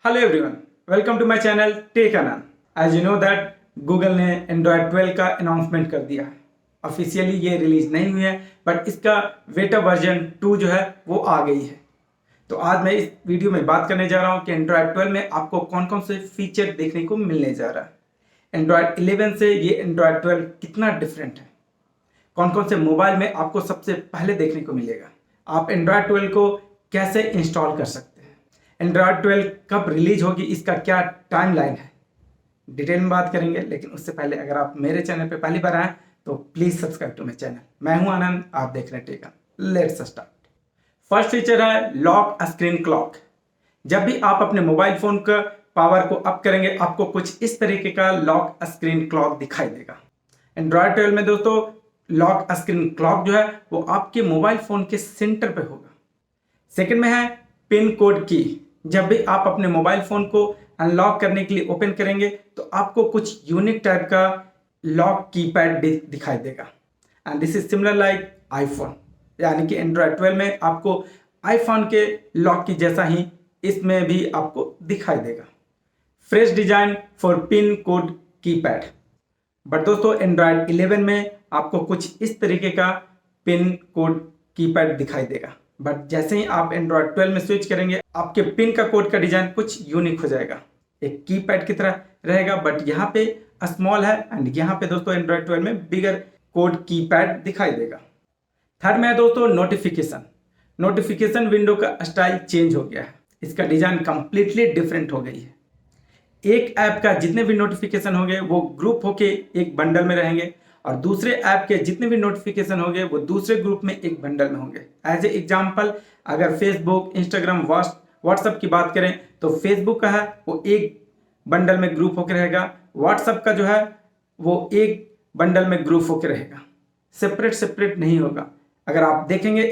Hello everyone, welcome to my channel tech Anand. As you know that Google ने Android 12 का announcement कर दिया है। ऑफिशियली ये रिलीज नहीं हुई है, बट इसका बेटा वर्जन 2 जो है वो आ गई है। तो आज मैं इस वीडियो में बात करने जा रहा हूँ कि एंड्रॉयड 12 में आपको कौन कौन से फीचर देखने को मिलने जा रहा है। एंड्रॉयड 11 से ये एंड्रॉयड 12 कितना डिफरेंट है, कौन कौन से मोबाइल में आपको सबसे पहले देखने को मिलेगा, आप एंड्रॉयड 12 को कैसे इंस्टॉल कर सकते हैं, एंड्रॉयड 12 कब रिलीज होगी, इसका क्या टाइमलाइन है, डिटेल में बात करेंगे। लेकिन उससे पहले अगर आप मेरे चैनल पे पहली बार आए तो please subscribe to my channel. मैं हूं आनंद, आप देख रहे हैं tech Anand. Let's start. First feature है लॉक स्क्रीन क्लॉक। जब भी आप अपने मोबाइल फोन का पावर को अप करेंगे, आपको कुछ इस तरीके का लॉक स्क्रीन क्लॉक दिखाई देगा। एंड्रॉयड 12 में दोस्तों लॉक स्क्रीन क्लॉक जो है वो आपके मोबाइल फोन के सेंटर पे होगा। सेकंड में है पिन कोड की। जब भी आप अपने मोबाइल फोन को अनलॉक करने के लिए ओपन करेंगे तो आपको कुछ यूनिक टाइप का लॉक कीपैड दिखाई देगा। And this is similar like iPhone, यानी कि एंड्रॉयड 12 में आपको आईफोन के लॉक की जैसा ही इसमें भी आपको दिखाई देगा। Fresh design for pin code keypad. But दोस्तों एंड्रॉयड 11 में आपको कुछ इस तरीके का पिन कोड कीपैड दिखाई देगा। बट जैसे ही आप एंड्रॉयड 12 में स्विच करेंगे, आपके पिन का कोड का डिजाइन कुछ यूनिक हो जाएगा, एक कीपैड की तरह रहेगा, बट यहाँ पे स्मॉल है एंड यहाँ पे दोस्तों एंड्रॉयड 12 में बिगर कोड कीपैड दिखाई देगा। थर्ड में है दोस्तों नोटिफिकेशन। नोटिफिकेशन विंडो का स्टाइल चेंज हो गया है, इसका डिजाइन कंप्लीटली डिफरेंट हो गई है। एक ऐप का जितने भी नोटिफिकेशन होंगे वो ग्रुप होके एक बंडल में रहेंगे, और दूसरे ऐप के जितने भी नोटिफिकेशन होंगे वो दूसरे ग्रुप में एक बंडल में होंगे। एज ए एग्जाम्पल, अगर फेसबुक, इंस्टाग्राम, व्हाट्सएप की बात करें तो फेसबुक का है वो एक बंडल में ग्रुप होकर रहेगा, व्हाट्सएप का जो है वो एक बंडल में ग्रुप होकर रहेगा, सेपरेट सेपरेट नहीं होगा। अगर आप देखेंगे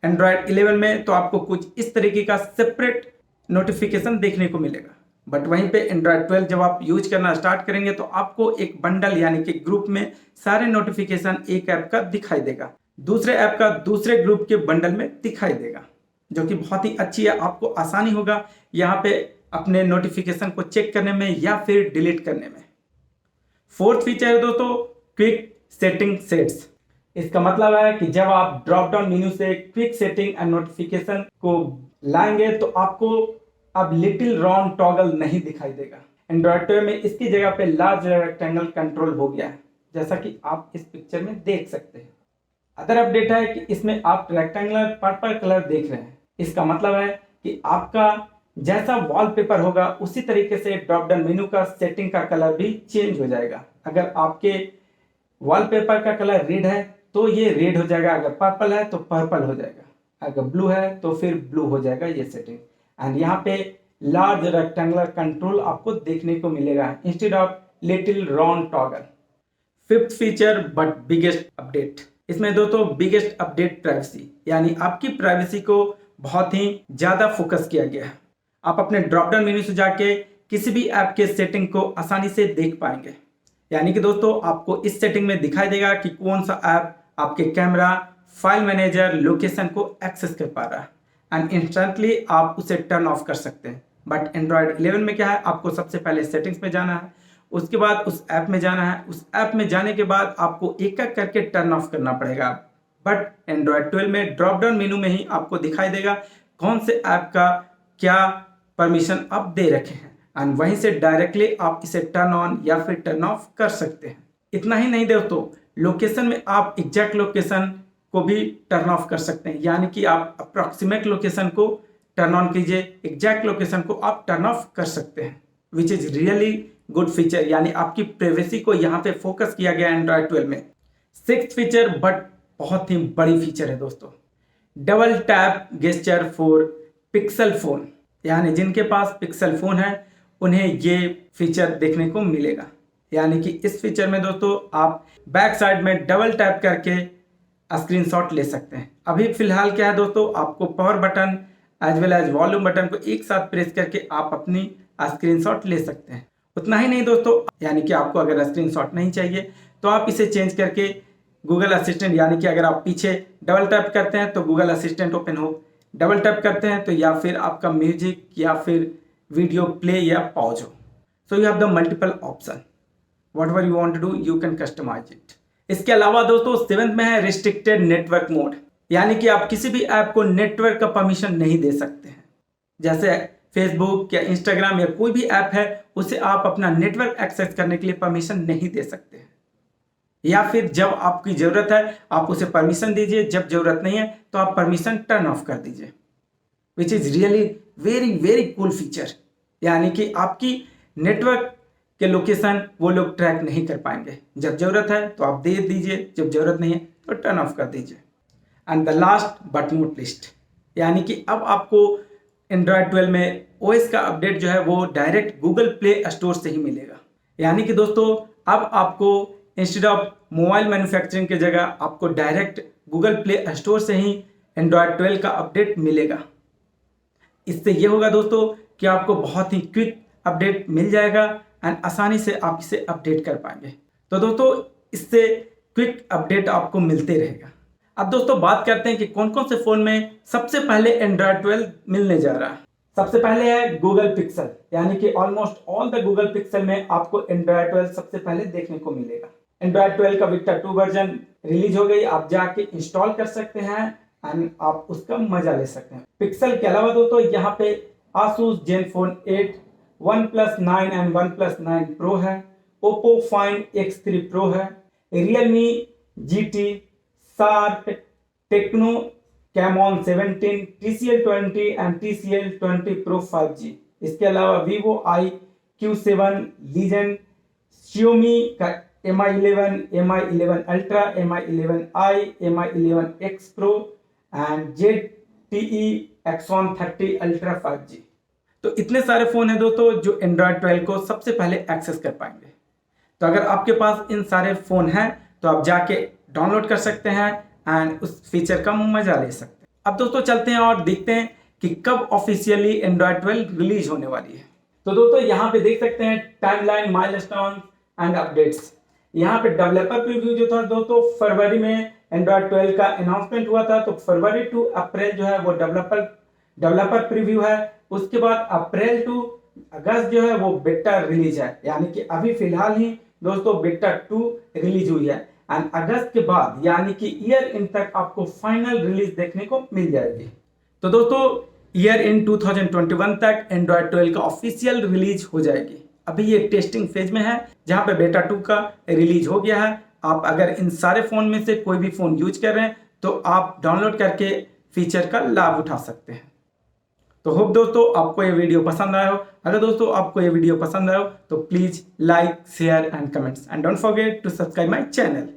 एंड्रॉयड 11 में तो आपको कुछ इस तरीके का सेपरेट नोटिफिकेशन देखने को मिलेगा। बट वहीं पे एंड्रॉयड 12 जब आप यूज करना स्टार्ट करेंगे तो आपको एक बंडल यानी कि ग्रुप में सारे नोटिफिकेशन एक ऐप का दिखाई देगा, दूसरे ऐप का दूसरे ग्रुप के बंडल में दिखाई देगा, जो कि बहुत ही अच्छी है। आपको आसानी होगा यहाँ पे अपने नोटिफिकेशन को चेक करने में या फिर डिलीट करने में। फोर्थ फीचर है दोस्तों क्विक सेटिंग सेट्स। इसका मतलब है कि जब आप ड्रॉप डाउन मेन्यू से क्विक सेटिंग एंड नोटिफिकेशन को लाएंगे तो आपको अब लिटिल राउंड टॉगल नहीं दिखाई देगा। एंड्रॉयड 12 में इसकी जगह पे लार्ज रेक्टेंगल कंट्रोल हो गया है, जैसा कि आप इस पिक्चर में देख सकते हैं। अदर अपडेट है कि इसमें आप रेक्टेंगुलर पर्पल कलर देख रहे हैं। इसका मतलब है कि आपका जैसा वॉलपेपर होगा उसी तरीके से ड्रॉप डाउन मेन्यू का सेटिंग का कलर भी चेंज हो जाएगा। अगर आपके वॉलपेपर का कलर रेड है तो ये रेड हो जाएगा, अगर पर्पल है तो पर्पल हो जाएगा, अगर ब्लू है तो फिर ब्लू हो जाएगा ये सेटिंग। एंड यहाँ पे लार्ज रेक्टेंगुलर कंट्रोल आपको देखने को मिलेगा instead of little round toggle. Fifth feature but biggest update. इसमें दोस्तों बिगेस्ट अपडेट प्राइवेसी, यानी आपकी प्राइवेसी को बहुत ही ज्यादा फोकस किया गया है। आप अपने ड्रॉप डाउन मेन्यू से जाके किसी भी ऐप के सेटिंग को आसानी से देख पाएंगे। यानी कि दोस्तों आपको इस सेटिंग में दिखाई देगा कि कौन सा ऐप आपके कैमरा, फाइल मैनेजर, लोकेशन को एक्सेस कर पा रहा है, एंड इंस्टेंटली आप उसे टर्न ऑफ कर सकते हैं। बट एंड्रॉयड 11 में क्या है, आपको सबसे पहले सेटिंग्स में जाना है, उसके बाद उस ऐप में जाना है, उस ऐप में जाने के बाद आपको एक एक करके टर्न ऑफ करना पड़ेगा। बट एंड्रॉयड 12 में ड्रॉप डाउन मेनू में ही आपको दिखाई देगा कौन से ऐप का क्या परमिशन आप दे रखे हैं, एंड वहीं से डायरेक्टली आप इसे टर्न ऑन या फिर टर्न ऑफ कर सकते हैं। इतना ही नहीं दोस्तों, लोकेशन में आप एग्जैक्ट लोकेशन को भी टर्न ऑफ कर सकते हैं, यानी कि आप अप्रॉक्सीमेट लोकेशन को टर्न ऑन कीजिए, एग्जैक्ट लोकेशन को आप टर्न ऑफ कर सकते हैं, which is really good feature. यानी आपकी प्राइवेसी को यहाँ पे फोकस किया गया एंड्रॉयड 12 में। सिक्स्थ फीचर बट बहुत ही बड़ी फीचर है दोस्तों, double tap gesture for pixel phone. यानी जिनके पास पिक्सल फोन है उन्हें ये फीचर देखने को मिलेगा। यानी कि इस फीचर में दोस्तों आप बैक साइड में डबल टैप करके स्क्रीनशॉट ले सकते हैं। अभी फिलहाल क्या है दोस्तों, आपको power button as well as volume button को एक साथ प्रेस करके आप अपनी स्क्रीनशॉट ले सकते हैं। उतना ही नहीं दोस्तों, यानी कि आपको अगर स्क्रीनशॉट नहीं चाहिए तो आप इसे चेंज करके गूगल असिस्टेंट, यानी कि अगर आप पीछे डबल टैप करते हैं तो गूगल असिस्टेंट ओपन हो, डबल टैप करते हैं तो या फिर आपका म्यूजिक या फिर वीडियो प्ले या पॉज हो। So you have the multiple option, whatever you want to do you can customise it. इसके अलावा दोस्तों 7th में है रिस्ट्रिक्टेड नेटवर्क मोड, यानी कि आप किसी भी ऐप को नेटवर्क का परमिशन नहीं दे सकते हैं। जैसे फेसबुक या इंस्टाग्राम या कोई भी ऐप है, उसे आप अपना नेटवर्क एक्सेस करने के लिए परमिशन नहीं दे सकते हैं। या फिर जब आपकी ज़रूरत है आप उसे परमिशन दीजिए, जब ज़रूरत नहीं है तो आप परमिशन टर्न ऑफ कर दीजिए, which is really very very cool feature. यानी कि आपकी नेटवर्क के लोकेशन वो लोग ट्रैक नहीं कर पाएंगे। जब ज़रूरत है तो आप दे दीजिए, जब ज़रूरत नहीं है तो टर्न ऑफ कर दीजिए। And the last but not list, यानी कि अब आपको एंड्रॉयड 12 में ओएस का अपडेट जो है वो डायरेक्ट गूगल प्ले स्टोर से ही मिलेगा। यानी कि दोस्तों अब आपको इंस्टेड ऑफ मोबाइल मैन्युफैक्चरिंग की जगह आपको डायरेक्ट गूगल प्ले स्टोर से ही एंड्रॉयड 12 का अपडेट मिलेगा। इससे ये होगा दोस्तों कि आपको बहुत ही क्विक अपडेट मिल जाएगा एंड आसानी से आप इसे अपडेट कर पाएंगे। तो दोस्तों इससे क्विक अपडेट आपको मिलते रहेगा। अब दोस्तों बात करते हैं कि कौन कौन से फ़ोन में सबसे पहले एंड्रॉयड 12 मिलने जा रहा है। सबसे पहले है गूगल पिक्सल, यानी कि almost all the Google pixel में आपको एंड्रॉयड 12 सबसे पहले देखने को मिलेगा। एंड्रॉयड 12 का बीटा 2 वर्जन रिलीज हो गई, आप जाके इंस्टॉल कर सकते हैं एंड आप उसका मजा ले सकते हैं। पिक्सल के अलावा दोस्तों यहाँ पे asus zenfone 8, oneplus 9 and oneplus 9 Pro है, oppo find X3 Pro है, realme GT, Sharp, Tecno Camon 17, TCL 20 and TCL 20 Pro 5G। इसके अलावा vivo iQ7, लीजेंड, Xiaomi का Mi11, Mi11 Ultra, Mi11i, Mi11X Pro and ZTE Axon 30 Ultra 5G। तो इतने सारे phone हैं दोस्तों जो एंड्रॉयड 12 को सबसे पहले एक्सेस कर पाएंगे। तो अगर आपके पास इन सारे फ़ोन हैं तो आप जाके डाउनलोड कर सकते हैं एंड उस फीचर का मजा ले सकते हैं। अब दोस्तों चलते हैं और देखते हैं कि कब ऑफिशियली एंड्रॉयड 12 रिलीज होने वाली है। तो दोस्तों यहाँ पे देख सकते हैं टाइमलाइन, माइलस्टोन एंड अपडेट्स। यहाँ पे डेवलपर प्रीव्यू जो था दोस्तों फरवरी में एंड्रॉयड 12 का अनाउंसमेंट हुआ था, तो फरवरी टू अप्रैल जो है वो डेवलपर प्रीव्यू है। उसके बाद अप्रैल टू अगस्त जो है वो बेटा रिलीज है, यानी कि अभी फिलहाल ही दोस्तों बेटा 2 रिलीज हुई है एंड अगस्त के बाद यानी कि ईयर एंड तक आपको फाइनल रिलीज देखने को मिल जाएगी। तो दोस्तों ईयर इन 2021 तक एंड्रॉयड 12 का ऑफिशियल रिलीज हो जाएगी। अभी ये टेस्टिंग फेज में है जहां पे बेटा 2 का रिलीज हो गया है। आप अगर इन सारे फोन में से कोई भी फोन यूज कर रहे हैं तो आप डाउनलोड करके फीचर का लाभ उठा सकते हैं। तो होप दोस्तों आपको ये वीडियो पसंद आया हो। अगर दोस्तों आपको ये वीडियो पसंद आया हो तो please like, share and comments and don't forget to subscribe my channel.